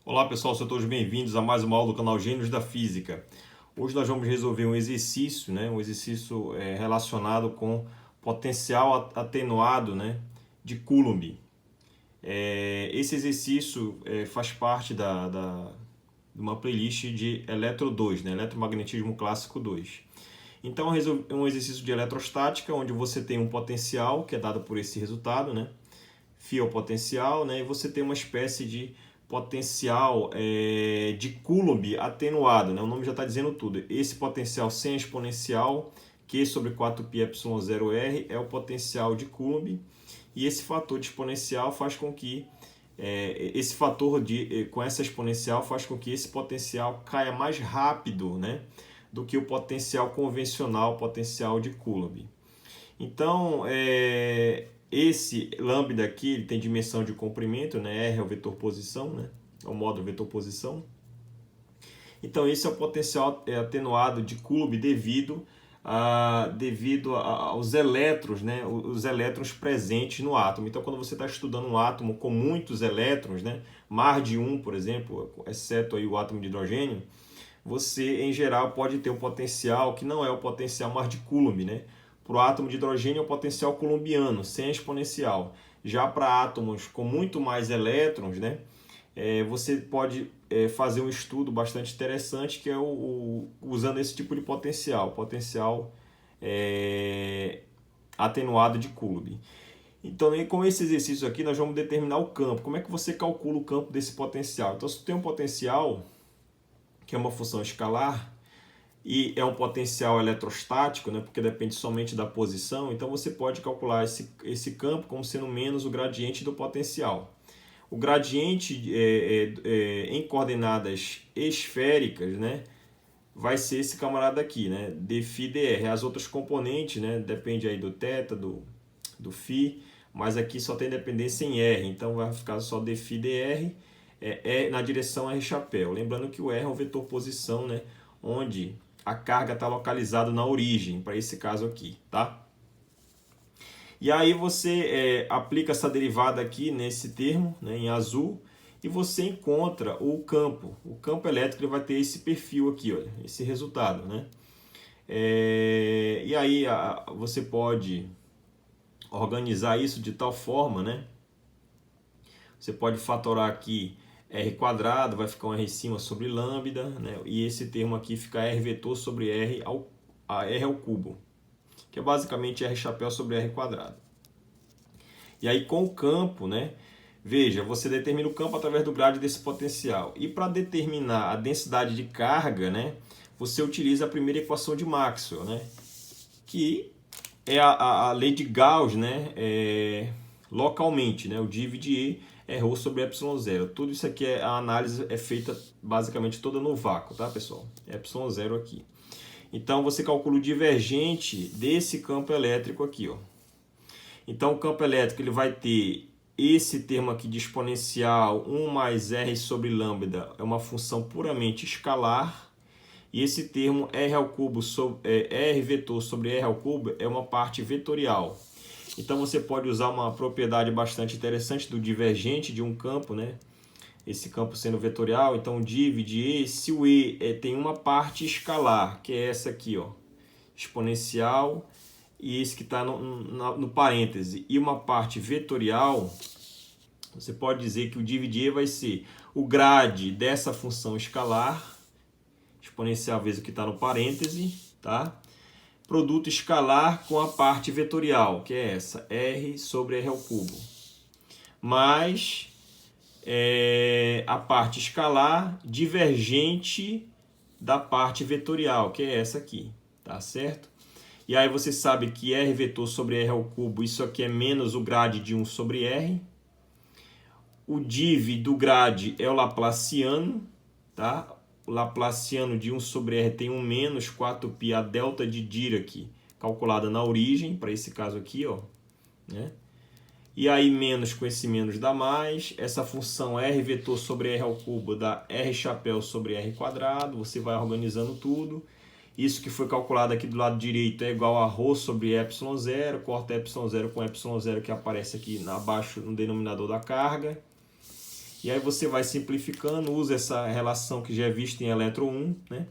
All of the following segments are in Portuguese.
Olá pessoal, sejam todos bem-vindos a mais uma aula do canal Gênios da Física. Hoje nós vamos resolver um exercício, um exercício relacionado com potencial atenuado, de Coulomb. Esse exercício faz parte de uma playlist de Eletro 2, Eletromagnetismo Clássico 2. Então é um exercício de eletrostática, onde você tem um potencial, que é dado por esse resultado, φ é o potencial, e você tem uma espécie de potencial de Coulomb atenuado, o nome já está dizendo tudo. Esse potencial sem exponencial, Q sobre 4πε0r, é o potencial de Coulomb, e esse fator de exponencial faz com que com essa exponencial faz com que esse potencial caia mais rápido, do que o potencial convencional, potencial de Coulomb. Então, esse lambda aqui ele tem dimensão de comprimento, R é o vetor posição, é o módulo vetor posição. Então, esse é o potencial atenuado de Coulomb devido aos elétrons, os elétrons presentes no átomo. Então, quando você está estudando um átomo com muitos elétrons, mais de um, por exemplo, exceto aí o átomo de hidrogênio, você, em geral, pode ter um potencial que não é o potencial mais de Coulomb, Para o átomo de hidrogênio é o potencial coulombiano, sem exponencial. Já para átomos com muito mais elétrons, você pode fazer um estudo bastante interessante, que é usando esse tipo de potencial atenuado de Coulomb. Então, com esse exercício aqui, nós vamos determinar o campo. Como é que você calcula o campo desse potencial? Então, se você tem um potencial, que é uma função escalar, e é um potencial eletrostático, porque depende somente da posição, então você pode calcular esse campo como sendo menos o gradiente do potencial. O gradiente em coordenadas esféricas, vai ser esse camarada aqui, dφ dr. As outras componentes, depende aí do θ, do φ, mas aqui só tem dependência em r, então vai ficar só dφ dr na direção r chapéu. Lembrando que o r é um vetor posição, onde a carga está localizada na origem, para esse caso aqui, tá? E aí você aplica essa derivada aqui nesse termo, em azul, e você encontra o campo. O campo elétrico ele vai ter esse perfil aqui, olha, esse resultado, E aí você pode organizar isso de tal forma, Você pode fatorar aqui r quadrado, vai ficar um r em cima sobre lambda, e esse termo aqui fica r vetor sobre r ao cubo, que é basicamente r chapéu sobre r quadrado. E aí com o campo, veja, você determina o campo através do grade desse potencial. E para determinar a densidade de carga, você utiliza a primeira equação de Maxwell, que é a lei de Gauss, localmente, o div de E é ρ sobre ε0. Tudo isso aqui, a análise é feita basicamente toda no vácuo, tá, pessoal? ε0 aqui. Então, você calcula o divergente desse campo elétrico aqui, ó. Então, o campo elétrico ele vai ter esse termo aqui de exponencial 1 mais r sobre lambda, é uma função puramente escalar. E esse termo r ao cubo r vetor sobre r ao cubo é uma parte vetorial. Então você pode usar uma propriedade bastante interessante do divergente de um campo, Esse campo sendo vetorial, então div de E, se o E tem uma parte escalar, que é essa aqui, ó, exponencial, e esse que está no parêntese, e uma parte vetorial, você pode dizer que o div de E vai ser o grade dessa função escalar, exponencial vezes o que está no parêntese, tá? Produto escalar com a parte vetorial, que é essa, r sobre r ao cubo, mais a parte escalar divergente da parte vetorial, que é essa aqui, tá certo? E aí você sabe que r vetor sobre r ao cubo, isso aqui é menos o grade de 1 sobre r. O div do grade é o laplaciano, tá? O laplaciano de 1 sobre r tem 1 menos 4π a delta de Dirac, calculada na origem, para esse caso aqui, ó, E aí menos com esse menos dá mais. Essa função r vetor sobre r ao cubo dá r chapéu sobre r quadrado. Você vai organizando tudo. Isso que foi calculado aqui do lado direito é igual a ρ sobre ε0. Corta ε0 com ε0 que aparece aqui abaixo no denominador da carga. E aí você vai simplificando, usa essa relação que já é vista em elétron 1, né?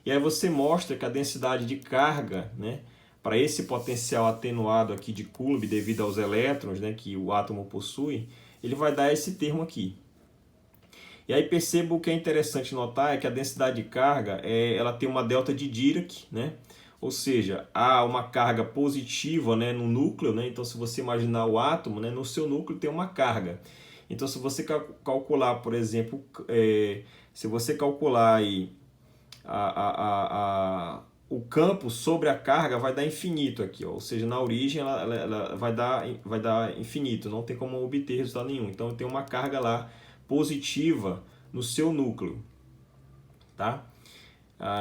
E aí você mostra que a densidade de carga, né, para esse potencial atenuado aqui de Coulomb devido aos elétrons, né, que o átomo possui, ele vai dar esse termo aqui. E aí perceba o que é interessante notar é que a densidade de carga ela tem uma delta de Dirac, né? Ou seja, há uma carga positiva, né, no núcleo, né? Então, se você imaginar o átomo, né, no seu núcleo tem uma carga. Então, se você calcular, por exemplo, se você calcular aí o campo sobre a carga, vai dar infinito aqui, ó. Ou seja, na origem ela vai dar infinito, não tem como obter resultado nenhum. Então, tem uma carga lá positiva no seu núcleo, tá?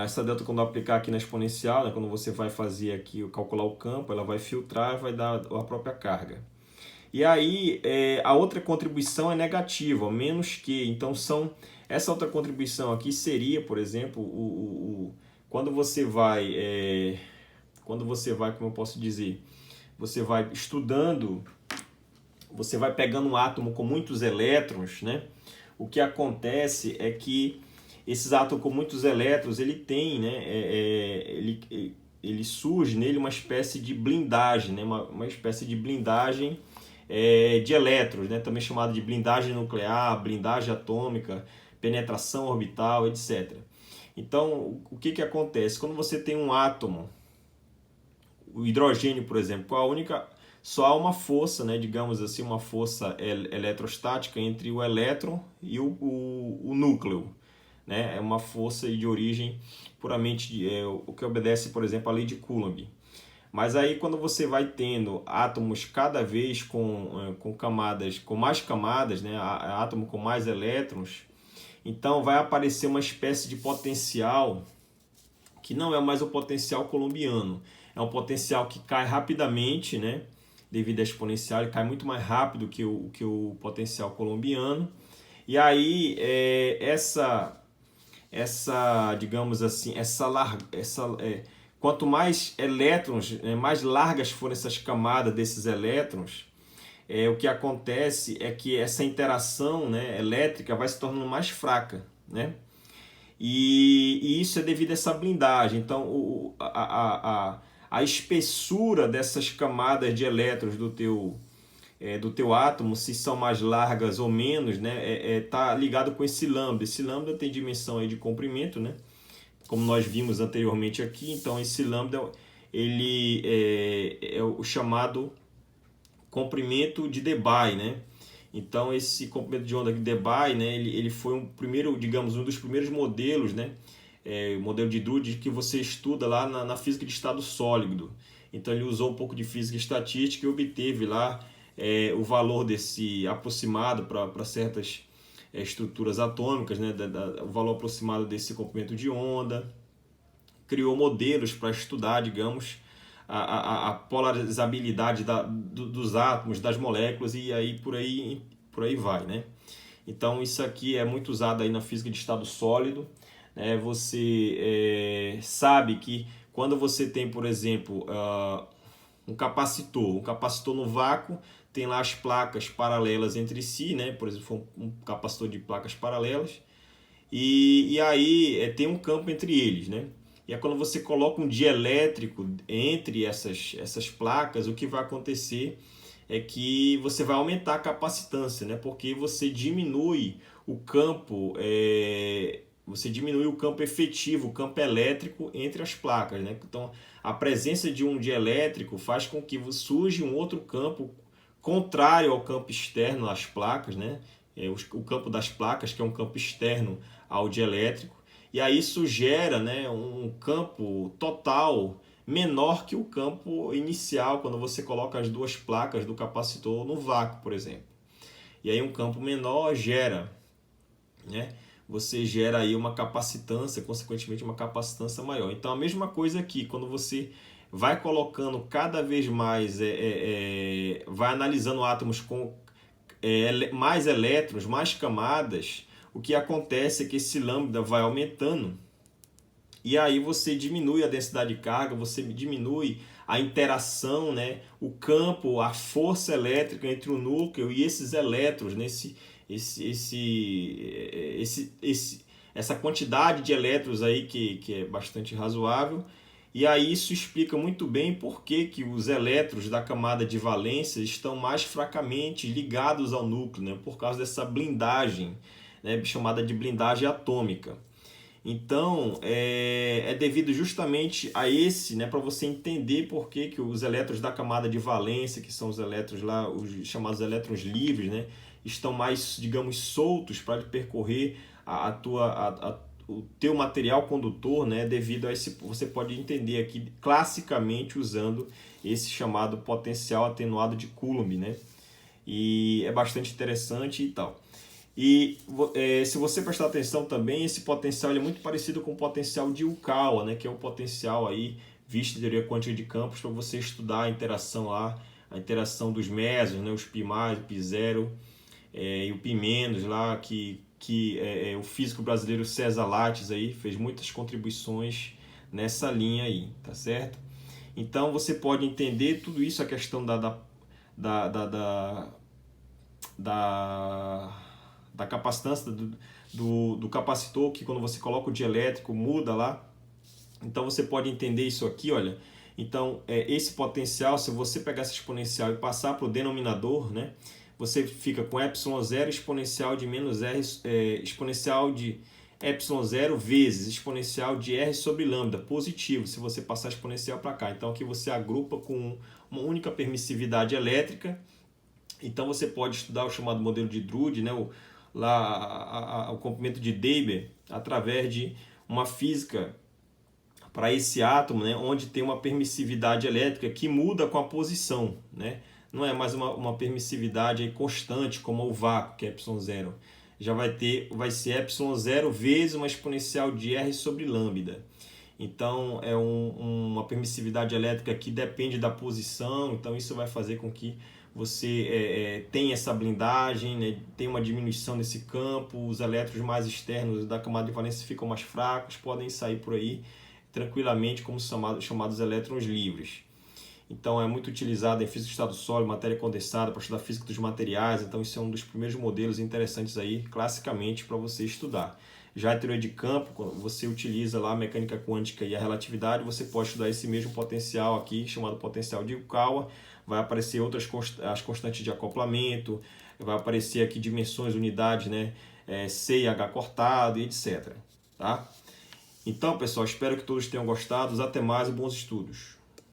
Essa delta, quando aplicar aqui na exponencial, né, quando você vai fazer aqui, calcular o campo, ela vai filtrar e vai dar a própria carga. E aí, a outra contribuição é negativa, menos que. Então, essa outra contribuição aqui seria, por exemplo, quando você vai, como eu posso dizer, você vai estudando, você vai pegando um átomo com muitos elétrons, né? O que acontece é que esses átomos com muitos elétrons, ele tem, né, ele surge nele uma espécie de blindagem, né, uma espécie de blindagem de elétrons, né, também chamada de blindagem nuclear, blindagem atômica, penetração orbital, etc. Então, o que acontece? Quando você tem um átomo, o hidrogênio, por exemplo, só há uma força, né, digamos assim, uma força eletrostática entre o elétron e o núcleo. Né? É uma força de origem puramente o que obedece, por exemplo, à lei de Coulomb. Mas aí quando você vai tendo átomos cada vez com camadas, com mais camadas, né? Átomo com mais elétrons, então vai aparecer uma espécie de potencial que não é mais o potencial coulombiano, é um potencial que cai rapidamente, né? Devido à exponencial, ele cai muito mais rápido que o potencial coulombiano. E aí digamos assim, quanto mais elétrons, mais largas forem essas camadas desses elétrons, o que acontece é que essa interação, né, elétrica vai se tornando mais fraca, né? E isso é devido a essa blindagem. Então, a espessura dessas camadas de elétrons do teu átomo, se são mais largas ou menos, né, tá ligado com esse lambda. Esse lambda tem dimensão aí de comprimento, né, como nós vimos anteriormente aqui. Então, esse lambda ele é o chamado comprimento de Debye, né? Então, esse comprimento de onda de Debye, né, ele foi um dos primeiros modelos, né, modelo de Drude que você estuda lá na física de estado sólido. Então, ele usou um pouco de física estatística e obteve lá o valor desse aproximado para certas estruturas atômicas, né, o valor aproximado desse comprimento de onda. Criou modelos para estudar, digamos, a polarizabilidade dos átomos, das moléculas, e aí por aí vai, né? Então isso aqui é muito usado aí na física de estado sólido, né? Você sabe que quando você tem, por exemplo, um capacitor no vácuo, tem lá as placas paralelas entre si, né? Por exemplo, um capacitor de placas paralelas, e aí tem um campo entre eles, né? E é quando você coloca um dielétrico entre essas placas, o que vai acontecer é que você vai aumentar a capacitância, né? Porque você diminui o campo, efetivo, o campo elétrico entre as placas, né? Então, a presença de um dielétrico faz com que surja um outro campo contrário ao campo externo às placas, né? O campo das placas, que é um campo externo ao dielétrico. E aí isso gera, né, um campo total menor que o campo inicial, quando você coloca as duas placas do capacitor no vácuo, por exemplo. E aí um campo menor gera, né, você gera aí uma capacitância, consequentemente uma capacitância maior. Então a mesma coisa aqui, quando você vai colocando cada vez mais, vai analisando átomos com mais elétrons, mais camadas, o que acontece é que esse lambda vai aumentando e aí você diminui a densidade de carga, você diminui a interação, né? O campo, a força elétrica entre o núcleo e esses elétrons, essa quantidade de elétrons aí que é bastante razoável. E aí isso explica muito bem por que os elétrons da camada de valência estão mais fracamente ligados ao núcleo, né? Por causa dessa blindagem, né? Chamada de blindagem atômica. Então, é devido justamente a esse, né, para você entender por que os elétrons da camada de valência, que são os elétrons lá, os chamados elétrons livres, né, estão mais, digamos, soltos para percorrer o teu material condutor, né, devido a esse, você pode entender aqui classicamente usando esse chamado potencial atenuado de Coulomb, né, e é bastante interessante e tal. E se você prestar atenção também, esse potencial é muito parecido com o potencial de Yukawa, né, que é o potencial aí visto em teoria quântica de campos para você estudar a interação lá, a interação dos mesos, né, os π+, o π0 e o π- lá, que o físico brasileiro César Lattes aí fez muitas contribuições nessa linha aí, tá certo? Então você pode entender tudo isso, a questão da capacitância do capacitor, que quando você coloca o dielétrico muda lá. Então você pode entender isso aqui, olha. Então esse potencial, se você pegar esse exponencial e passar para o denominador, né, você fica com ε0 exponencial de menos r, exponencial de ε0 vezes exponencial de r sobre lambda, positivo, se você passar exponencial para cá. Então aqui você agrupa com uma única permissividade elétrica. Então você pode estudar o chamado modelo de Drude, né, o comprimento de Debye, através de uma física para esse átomo, né, onde tem uma permissividade elétrica que muda com a posição, né? Não é mais uma permissividade aí constante como o vácuo, que é ε0. Já vai ser ε0 vezes uma exponencial de r sobre lambda. Então é uma permissividade elétrica que depende da posição, então isso vai fazer com que você tenha essa blindagem, né? Tem uma diminuição desse campo, os elétrons mais externos da camada de valência ficam mais fracos, podem sair por aí tranquilamente como chamados elétrons livres. Então é muito utilizado em física de estado sólido, matéria condensada, para estudar física dos materiais. Então isso é um dos primeiros modelos interessantes aí, classicamente, para você estudar. Já a teoria de campo, quando você utiliza lá a mecânica quântica e a relatividade, você pode estudar esse mesmo potencial aqui, chamado potencial de Yukawa. Vai aparecer as constantes de acoplamento, vai aparecer aqui dimensões, unidades, né? C e H cortado e etc. Tá? Então, pessoal, espero que todos tenham gostado. Até mais e bons estudos.